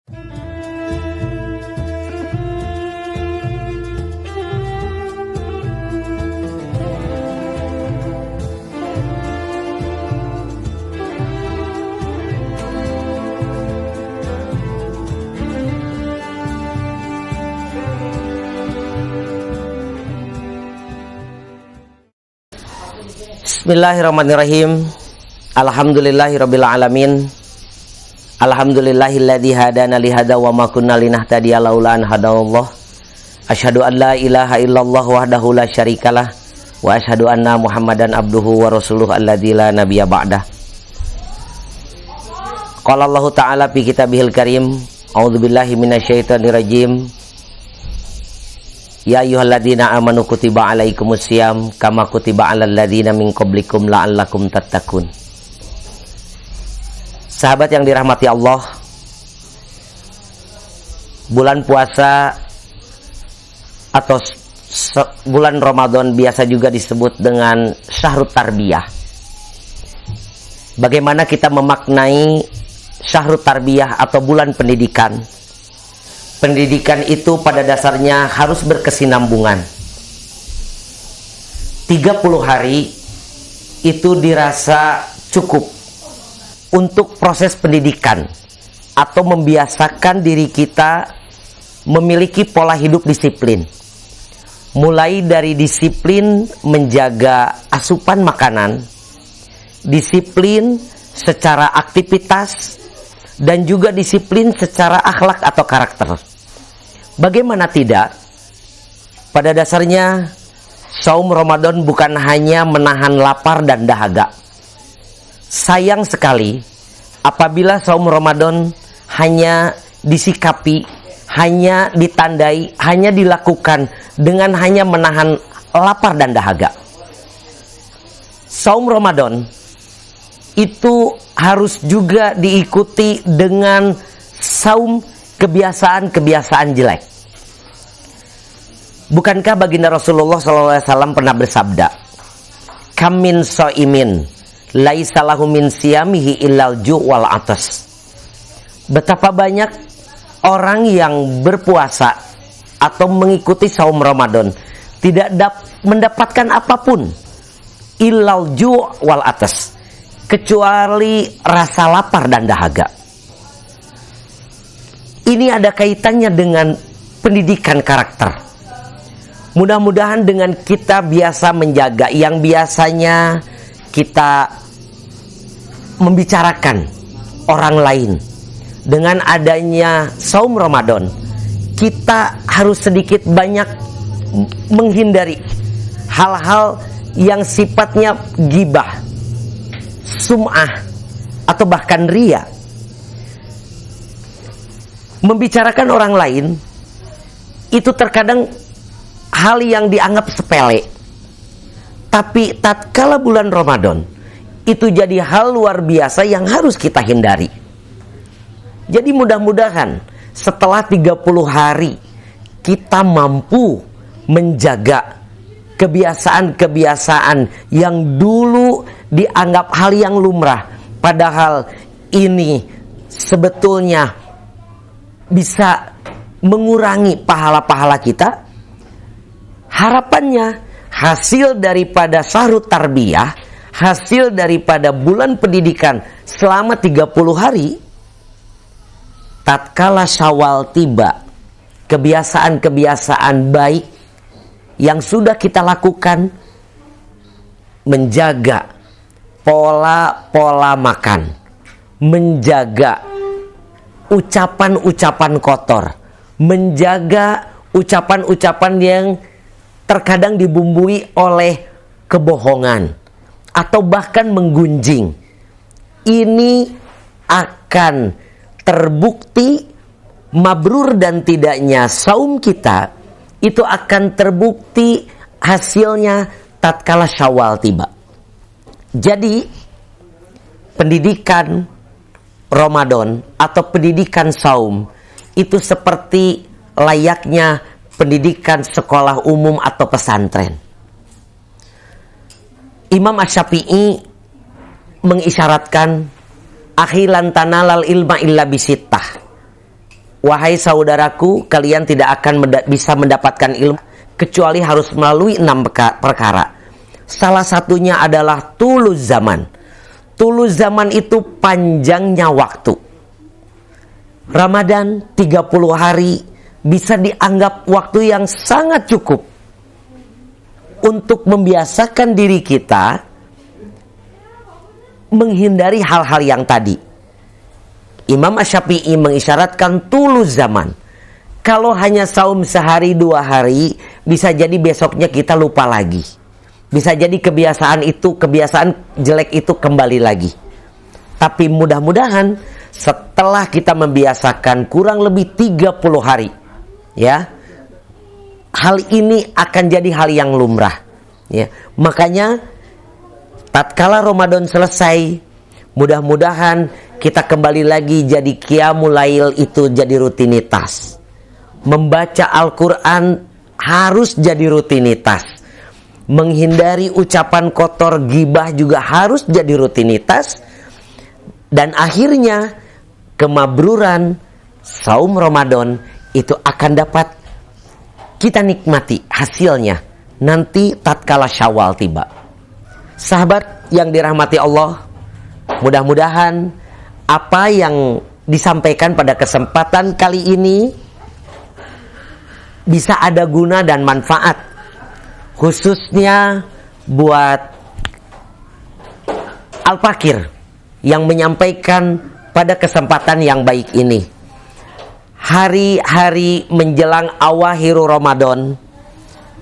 Bismillahirrahmanirrahim. Alhamdulillahirabbil alamin. Alhamdulillahilladzi hadana li hada wa ma kunna linahtadiya laula an hadallah. Asyhadu an la ilaha illallah wahdahu la syarikalah wa asyhadu anna Muhammadan abduhu wa rasuluhu alladzi la nabiyya ba'dah. Qala Allah ta'ala fi kitabihil karim, a'udzubillahi minasyaitonir rajim. Ya ayyuhalladzina amanu kutiba alaikumusiyam kama kutiba alal ladzina min qablikum la'allakum tattaqun. Sahabat yang dirahmati Allah, bulan puasa atau bulan Ramadan biasa juga disebut dengan Syahrut Tarbiyah. Bagaimana kita memaknai Syahrut Tarbiyah atau bulan pendidikan? Pendidikan itu pada dasarnya harus berkesinambungan. 30 hari itu dirasa cukup untuk proses pendidikan atau membiasakan diri kita memiliki pola hidup disiplin. Mulai dari disiplin menjaga asupan makanan, disiplin secara aktivitas, dan juga disiplin secara akhlak atau karakter. Bagaimana tidak? Pada dasarnya saum Ramadan bukan hanya menahan lapar dan dahaga. Sayang sekali apabila saum Ramadan hanya disikapi, hanya ditandai, hanya dilakukan dengan hanya menahan lapar dan dahaga. Saum Ramadan itu harus juga diikuti dengan saum kebiasaan-kebiasaan jelek. Bukankah baginda Rasulullah SAW pernah bersabda, "Kam min shaimin laisa lahu min siyamihi illal ju' wal atas." Betapa banyak orang yang berpuasa atau mengikuti saum Ramadan tidak mendapatkan apapun illal ju' wal atas, kecuali rasa lapar dan dahaga. Ini ada kaitannya dengan pendidikan karakter. Mudah-mudahan dengan kita biasa menjaga yang biasanya kita membicarakan orang lain, dengan adanya saum Ramadan, kita harus sedikit banyak menghindari hal-hal yang sifatnya ghibah, sum'ah, atau bahkan riya. Membicarakan orang lain itu terkadang hal yang dianggap sepele, tapi tatkala bulan Ramadan itu jadi hal luar biasa yang harus kita hindari. Jadi mudah-mudahan setelah 30 hari kita mampu menjaga kebiasaan-kebiasaan yang dulu dianggap hal yang lumrah, padahal ini sebetulnya bisa mengurangi pahala-pahala kita. Harapannya hasil daripada Syahrut Tarbiyah, hasil daripada bulan pendidikan selama 30 hari, tatkala Syawal tiba, kebiasaan-kebiasaan baik yang sudah kita lakukan, menjaga pola-pola makan, menjaga ucapan-ucapan kotor, menjaga ucapan-ucapan yang terkadang dibumbui oleh kebohongan atau bahkan menggunjing. Ini akan terbukti mabrur dan tidaknya saum kita itu akan terbukti hasilnya tatkala Syawal tiba. Jadi pendidikan Ramadan atau pendidikan saum itu seperti layaknya pendidikan sekolah umum atau pesantren. Imam Asy-Syafi'i mengisyaratkan akhilan tanalal ilma illa bisittah. Wahai saudaraku, kalian tidak akan bisa mendapatkan ilmu kecuali harus melalui 6 perkara. Salah satunya adalah tuluz zaman. Tuluz zaman itu panjangnya waktu. Ramadan 30 hari bisa dianggap waktu yang sangat cukup untuk membiasakan diri kita menghindari hal-hal yang tadi. Imam Asy-Syafi'i mengisyaratkan tuluz zaman. Kalau hanya saum sehari 2 hari, bisa jadi besoknya kita lupa lagi. Bisa jadi kebiasaan jelek itu kembali lagi. Tapi mudah-mudahan setelah kita membiasakan kurang lebih 30 hari, ya, hal ini akan jadi hal yang lumrah, ya. Makanya tatkala Ramadan selesai, mudah-mudahan kita kembali lagi jadi qiyamul lail itu jadi rutinitas. Membaca Al-Quran harus jadi rutinitas. Menghindari ucapan kotor, ghibah juga harus jadi rutinitas. Dan akhirnya kemabruran saum Ramadan itu akan dapat kita nikmati hasilnya nanti tatkala Syawal tiba. Sahabat yang dirahmati Allah, mudah-mudahan apa yang disampaikan pada kesempatan kali ini bisa ada guna dan manfaat, khususnya buat Al-Fakir yang menyampaikan pada kesempatan yang baik ini. Hari-hari menjelang awakhir Ramadan,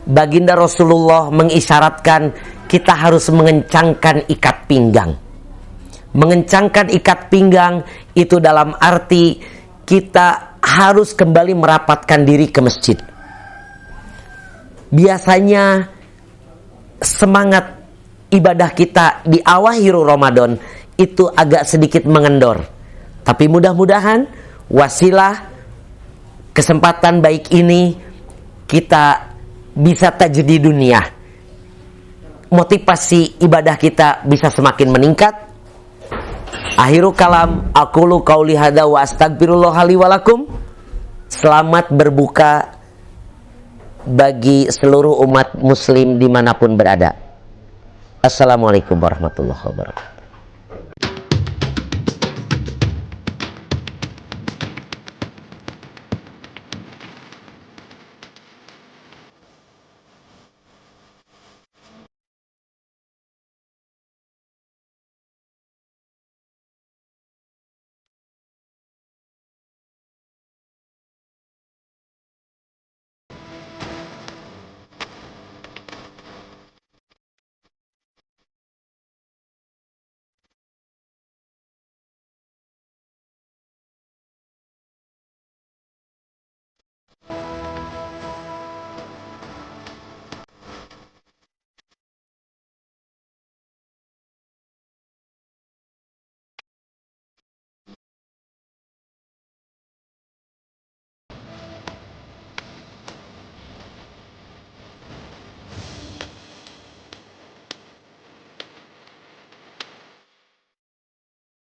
Baginda Rasulullah mengisyaratkan kita harus mengencangkan ikat pinggang. Mengencangkan ikat pinggang itu dalam arti kita harus kembali merapatkan diri ke masjid. Biasanya semangat ibadah kita di awakhir Ramadan itu agak sedikit mengendor. Tapi mudah-mudahan wasilah kesempatan baik ini kita bisa tajdid dunia. Motivasi ibadah kita bisa semakin meningkat. Akhiru kalam, aqulu qauli hadza wa astagfirullah li wa lakum. Selamat berbuka bagi seluruh umat muslim dimanapun berada. Assalamualaikum warahmatullahi wabarakatuh.